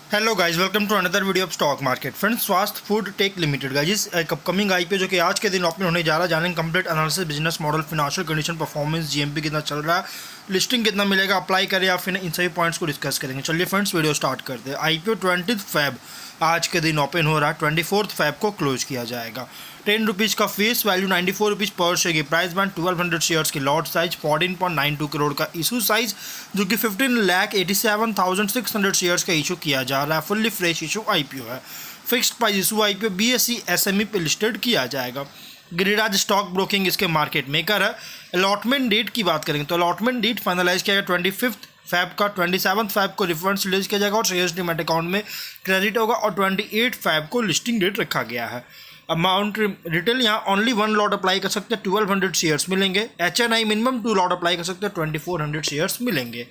Hello guys, welcome to another video of stock market. Friends, Swasthya food tech limited guys एक upcoming IPO जो कि आज के दिन ओपन होने जा रहा है। जानेंगे complete analysis, business model, financial condition, performance, GMP कितना चल रहा है, लिस्टिंग कितना मिलेगा, अप्लाई करें या फिर इन सभी पॉइंट्स को डिस्कस करेंगे। चलिए फ्रेंड्स, वीडियो स्टार्ट करते हैं। आईपीओ 20 फेब आज के दिन ओपन हो रहा है, 24 फेब को क्लोज किया जाएगा। 10 रुपीज़ का फेस वैल्यू, 94 रुपीज़ पर शेयर की प्राइस बैंड, 1200 शेयर्स की लॉट साइज, 14.92 करोड़ का इशू साइज जो कि 15,87,600 शेयर्स का इशू किया जा रहा है। फुल्ली फ्रेश इशू आईपीओ है। Fixed price issue IPO BSE SME पे लिस्टेड किया जाएगा। गिरिराज स्टॉक ब्रोकिंग इसके मार्केट मेकर है। अलॉटमेंट डेट की बात करेंगे तो अलॉटमेंट डेट फाइनलाइज किया गया 25 फैब का। 27 फैब को रिफंड्स रिलीज किया जाएगा और शेयर्स डीमैट अकाउंट में क्रेडिट होगा और 28 फैब को लिस्टिंग डेट रखा गया है। अमाउंट रिटेल यहाँ ओनली 1 लॉट अप्लाई कर सकते हैं, 1200 शेयर्स मिलेंगे। एचएनआई मिनिमम 2 लॉट अप्लाई कर सकते हैं, 2400 शेयर्स मिलेंगे।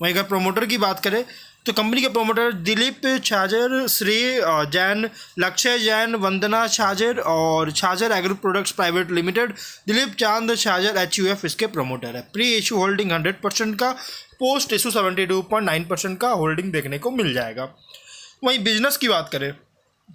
वहीं अगर प्रोमोटर की बात करें तो कंपनी के प्रोमोटर दिलीप छाजर, श्री जैन, लक्ष्य जैन, वंदना छाजर और Chhajer agro products private limited. Dilip Chand Chhajer HUF इसके प्रोमोटर है। प्री इशू होल्डिंग 100% का, पोस्ट इशू 72.9% का होल्डिंग देखने को मिल जाएगा। वहीं बिजनेस की बात करें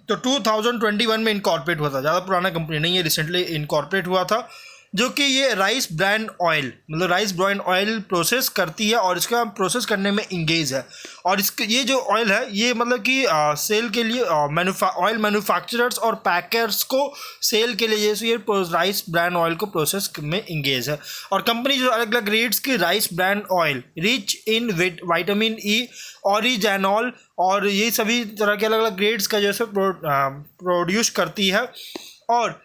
तो 2021 में इनकॉर्पोरेट हुआ था, ज़्यादा पुराना कंपनी नहीं है, रिसेंटली इनकॉर्पोरेट हुआ था। जो कि ये राइस ब्रांड ऑयल, मतलब राइस ब्रांड ऑयल प्रोसेस करती है और इसका प्रोसेस करने में इंगेज है। और इसके ये जो ऑयल है ये मतलब कि सेल के लिए ऑयल मैन्युफैक्चरर्स और पैकर्स को सेल के लिए जैसे ये राइस ब्रांड ऑयल को प्रोसेस में इंगेज है। और कंपनी जो अलग अलग रेट्स की rice bran oil rich in vitamin E, oryzanol और ये सभी तरह के अलग अलग ग्रेड्स का जैसे प्रोड्यूस करती है। और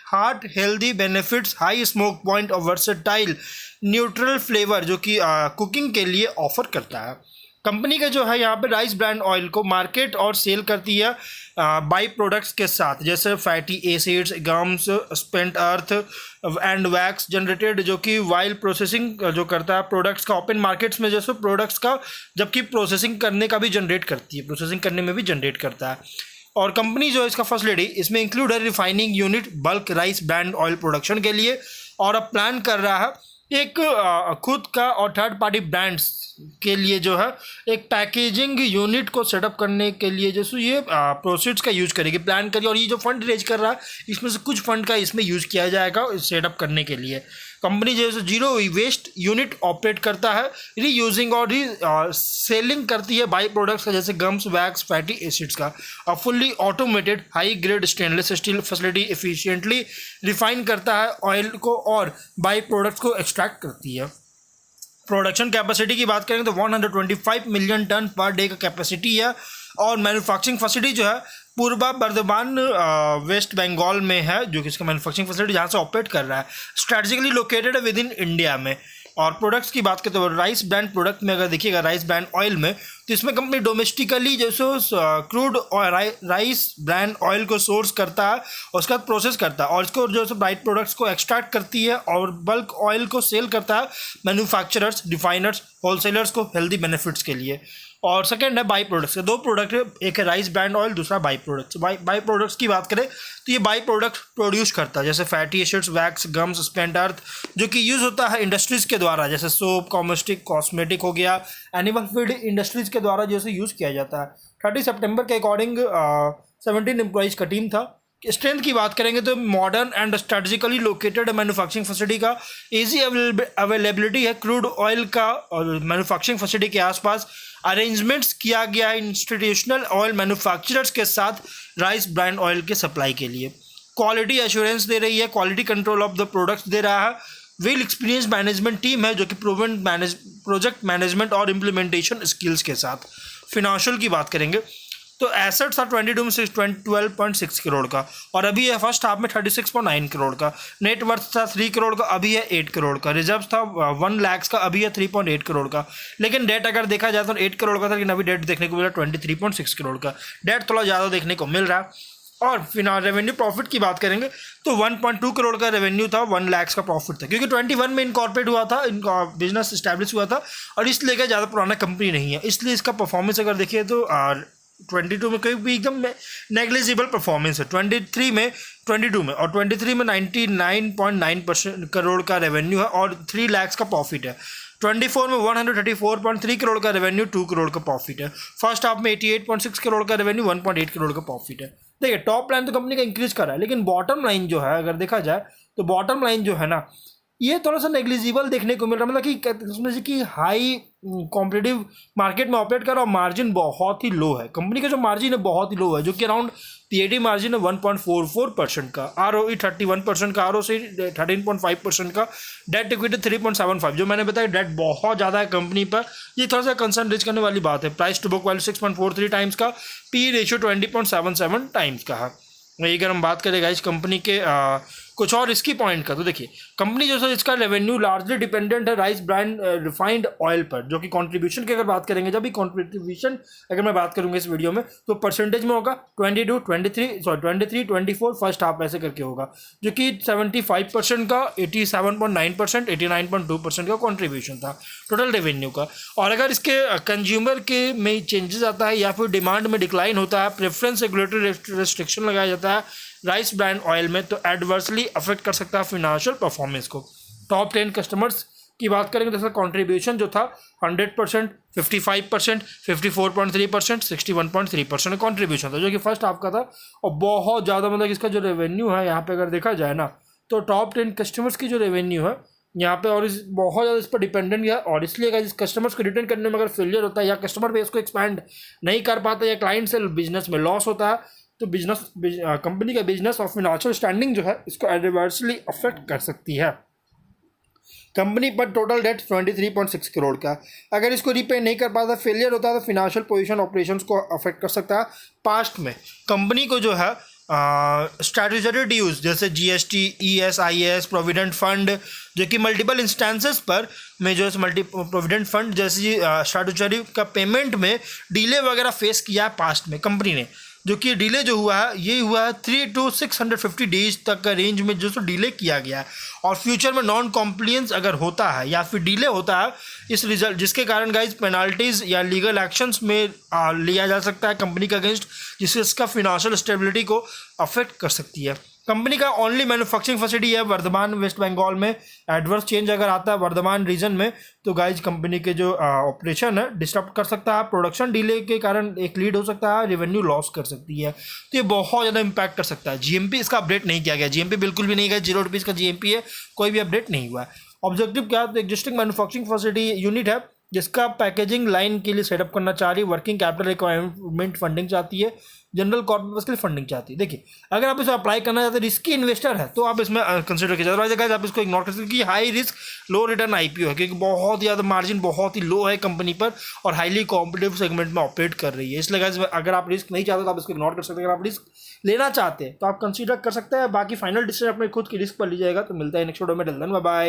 heart healthy benefits, high smoke point और वर्सेटाइल न्यूट्रल फ्लेवर जो कि कुकिंग के लिए ऑफर करता है। कंपनी का जो है यहाँ पे राइस ब्रांड ऑयल को मार्केट और सेल करती है बाई प्रोडक्ट्स के साथ, जैसे fatty acids, gums, spent earth and wax generated जो कि वाइल प्रोसेसिंग जो करता है प्रोडक्ट्स का ओपन मार्केट्स में जैसे प्रोडक्ट्स का, जबकि प्रोसेसिंग करने का भी जनरेट करती है, प्रोसेसिंग करने में भी जनरेट करता है। और कंपनी जो है इसका फैसिलिटी इसमें इंक्लूड है refining unit bulk rice bran oil production के लिए, और अब प्लान कर रहा है एक खुद का और थर्ड पार्टी ब्रांड्स के लिए जो है एक पैकेजिंग यूनिट को सेटअप करने के लिए जैसे ये प्रोसीड्स का यूज करेगी, प्लान करिए। और ये जो फंड रेज कर रहा है इसमें से कुछ फंड का इसमें यूज किया जाएगा सेटअप करने के लिए। कंपनी जैसे जीरो वेस्ट यूनिट ऑपरेट करता है, रीयूजिंग और सेलिंग करती है बाई प्रोडक्ट्स का जैसे गम्स, वैक्स, फैटी एसिड्स का। और fully automated high grade stainless steel facility efficiently refine करता है ऑयल को और बाई प्रोडक्ट्स को एक्सट्रैक्ट करती है। प्रोडक्शन कैपेसिटी की बात करेंगे तो 125 मिलियन टन पर डे का कैपेसिटी है। और मैन्युफैक्चरिंग फैसिलिटी जो है पूर्वा बर्धमान वेस्ट बंगाल में है, जो कि इसका मैन्युफैक्चरिंग फैसिलिटी जहाँ से ऑपरेट कर रहा है, स्ट्रेटेजिकली लोकेटेड है विद इन इंडिया में। और प्रोडक्ट्स की बात करते तो राइस ब्रांड प्रोडक्ट में अगर देखिएगा राइस ब्रांड ऑयल में तो इसमें कंपनी डोमेस्टिकली जैसे क्रूड राइस ब्रांड ऑयल को सोर्स करता है और उसका प्रोसेस करता है और इसको जो है बाइट प्रोडक्ट्स को एक्सट्रैक्ट करती है और बल्क ऑयल को सेल करता है मैन्युफैक्चरर्स, डिफाइनर्स, होलसेलर्स को हेल्दी बेनिफिट्स के लिए। और सेकंड है बाई प्रोडक्ट्स के, 2 प्रोडक्ट है, एक है राइस ब्रांड ऑयल, दूसरा बाई प्रोडक्ट्स। बाई प्रोडक्ट्स की बात करें तो ये बाई प्रोडक्ट प्रोड्यूस करता है जैसे fatty acids, wax, gums, spent earth जो कि यूज़ होता है इंडस्ट्रीज़ के द्वारा, जैसे सोप, कॉस्मेटिक हो गया, एनिमल फीड इंडस्ट्रीज़ के द्वारा जैसे यूज़ किया जाता है। 30 सितंबर के अकॉर्डिंग 17 एम्प्लॉइज़ का टीम था। स्ट्रेंथ की बात करेंगे तो modern and strategically located manufacturing facility का, इजी अवेलेबिलिटी है क्रूड ऑयल का और मैन्युफैक्चरिंग फैसिलिटी के आसपास अरेंजमेंट्स किया गया है इंस्टीट्यूशनल ऑयल मैन्युफैक्चरर्स के साथ राइस ब्रांड ऑयल के सप्लाई के लिए। क्वालिटी एश्योरेंस दे रही है, quality control of the products दे रहा है। वेल एक्सपीरियंस मैनेजमेंट टीम है जो कि प्रूवन प्रोजेक्ट मैनेजमेंट और इम्प्लीमेंटेशन स्किल्स के साथ। फिनेंशियल की बात करेंगे तो एसेट्स था 22 में 12.6 करोड़ का और अभी है फर्स्ट हाफ में 36.9 करोड़ का। नेट वर्थ था 3 करोड़ का, अभी है 8 करोड़ का। रिजर्व था 1 लाख का, अभी है 3.8 करोड़ का। लेकिन डेट अगर देखा जाए तो 8 करोड़ का था, लेकिन अभी डेट देखने को मिला 23.6 करोड़ का। डेट थोड़ा ज़्यादा देखने को मिल रहा है। और फिलहाल रेवेन्यू प्रॉफिट की बात करेंगे तो 1.2 करोड़ का रेवेन्यू था, 1 लाख का प्रॉफिट था, क्योंकि 21 में इनकॉर्पोरेट हुआ था, इनका बिजनेस इस्टेब्लिश हुआ था और इसलिए क्या ज़्यादा पुराना कंपनी नहीं है, इसलिए इसका परफॉर्मेंस अगर देखिए तो 22 में कोई भी एकदम नेग्लिजिबल परफॉर्मेंस है। 22 में और 23 में 99.9% करोड़ का रेवेन्यू है और 3 लाख का प्रॉफिट है। 24 में 134.3 करोड़ का रेवेन्यू, 2 करोड़ का प्रॉफिट है। फर्स्ट हाफ में 88.6 करोड़ का रेवेन्यू, 1.8 करोड़ का प्रॉफिट है। देखिए टॉप लाइन तो कंपनी का इंक्रीज कर रहा है, लेकिन बॉटम लाइन जो है अगर देखा जाए तो बॉटम लाइन जो है ना ये थोड़ा सा नेग्लिजिबल देखने को मिल रहा है। मतलब कि उसमें से कि हाई कॉम्पिटिटिव मार्केट में ऑपरेट कर रहा और मार्जिन बहुत ही लो है। कंपनी का जो मार्जिन है बहुत ही लो है, जो कि अराउंड पीएटी मार्जिन है 1.44% का, ROE 31% का, ROC 13.5% का, डेट इक्विटी 3.75। जो मैंने बताया डेट बहुत ज़्यादा है कंपनी पर, ये थोड़ा सा कंसर्न रेज करने वाली बात है। Price to book value 6.43 times का, पी रेशियो 20.77 टाइम्स का है। वही अगर हम बात करें इस कंपनी के कुछ और रिस्की पॉइंट का, तो देखिए कंपनी जो है इसका रेवेन्यू लार्जली डिपेंडेंट है राइस ब्रांड रिफाइंड ऑयल पर, जो कि कंट्रीब्यूशन की अगर बात करेंगे, जब भी कंट्रीब्यूशन अगर मैं बात करूंगा इस वीडियो में तो परसेंटेज में होगा 23, 24 फर्स्ट हाफ ऐसे करके होगा, जो कि 75% का, 87.9%, 89.2% का कॉन्ट्रीब्यूशन था टोटल रेवेन्यू का। और अगर इसके कंज्यूमर के में चेंजेस आता है या फिर डिमांड में डिक्लाइन होता है, प्रेफरेंस रेगुलेटरी रेस्ट्रिक्शन लगाया जाता है राइस ब्रांड ऑयल में, तो एडवर्सली अफेक्ट कर सकता है फाइनेंशियल परफॉर्मेंस को। टॉप 10 कस्टमर्स की बात करेंगे तो इसका कॉन्ट्रीब्यूशन जो था 100%, 55%, 54.3%, 61.3% कॉन्ट्रीब्यूशन था, जो कि फर्स्ट हाफ का था। और बहुत ज़्यादा मतलब इसका जो रेवेन्यू है यहाँ पे अगर देखा जाए ना, तो टॉप 10 कस्टमर्स की जो रेवेन्यू है यहाँ पे और इस बहुत ज़्यादा इस पर डिपेंडेंट है। और इसलिए अगर इस कस्टमर्स को रिटर्न करने में अगर फेलियर होता है या कस्टमर बेस को एक्सपैंड नहीं कर पाता या क्लाइंट से बिजनेस में लॉस होता है, तो कंपनी का बिजनेस और फिनेंशियल स्टैंडिंग जो है इसको एडवर्सली अफेक्ट कर सकती है। कंपनी पर टोटल डेट 23.6 करोड़ का, अगर इसको रीपे नहीं कर पाता, फेलियर होता है, तो फिनेंशियल पोजीशन ऑपरेशंस को अफेक्ट कर सकता है। पास्ट में कंपनी को जो है स्ट्रैटेजिक ड्यूज जैसे GST, ESIS, प्रोविडेंट फंड, जो कि मल्टीपल इंस्टेंसेस पर में जो है प्रोविडेंट फंड जैसी स्ट्रैटेजिक का पेमेंट में डिले वगैरह फेस किया है पास्ट में कंपनी ने, जो कि डिले जो हुआ है ये हुआ है 3 to 650 डेज तक का रेंज में जो सो डिले किया गया है। और फ्यूचर में नॉन कॉम्प्लियंस अगर होता है या फिर डिले होता है इस रिजल्ट, जिसके कारण गाइज पेनाल्टीज या लीगल एक्शंस में लिया जा सकता है कंपनी के अगेंस्ट, जिससे इसका फिनेंशियल स्टेबिलिटी को अफेक्ट कर सकती है। कंपनी का ओनली मैन्युफैक्चरिंग फैसिलिटी है वर्धमान वेस्ट बंगाल में। एडवर्स चेंज अगर आता है वर्धमान रीजन में तो गाइज कंपनी के जो ऑपरेशन है डिस्टर्ब कर सकता है, प्रोडक्शन डिले के कारण एक लीड हो सकता है, रेवेन्यू लॉस कर सकती है, तो ये बहुत ज़्यादा इंपैक्ट कर सकता है। GMP इसका अपडेट नहीं किया गया, GMP बिल्कुल भी नहीं गया, 0 रुपीज़ का GMP है, कोई भी अपडेट नहीं हुआ है। ऑब्जेक्टिव क्या है, तो एग्जिस्टिंग मैन्युफैक्चरिंग फैसिलिटी यूनिट है जिसका पैकेजिंग लाइन के लिए सेटअप करना चाह रही है, वर्किंग कैपिटल रिक्वायरमेंट फंडिंग चाहती है, जनरल कॉर्पोरेट के लिए फंडिंग चाहती है। देखिए अगर आप इसे अप्लाई करना चाहते हैं, रिस्की इन्वेस्टर है तो आप इसमें कंसिडर कीजिए, अदरवाइज आप इसको इग्नोर कर सकते हैं कि हाई रिस्क लो रिटर्न IPO है, क्योंकि बहुत ज़्यादा मार्जिन बहुत ही लो है कंपनी पर और हाईली कॉम्पिटिटिव सेगमेंट में ऑपरेट कर रही है। इसलिए अगर आप रिस्क नहीं चाहते तो आप इसको इग्नोर कर सकते हैं। अगर आप रिस्क लेना चाहते हैं तो आप कंसिडर कर सकते हैं, बाकी फाइनल डिसीजन अपने खुद की रिस्क पर लीजिएगा। तो मिलता है नेक्स्ट वीडियो में, टिल देन बाय बाय।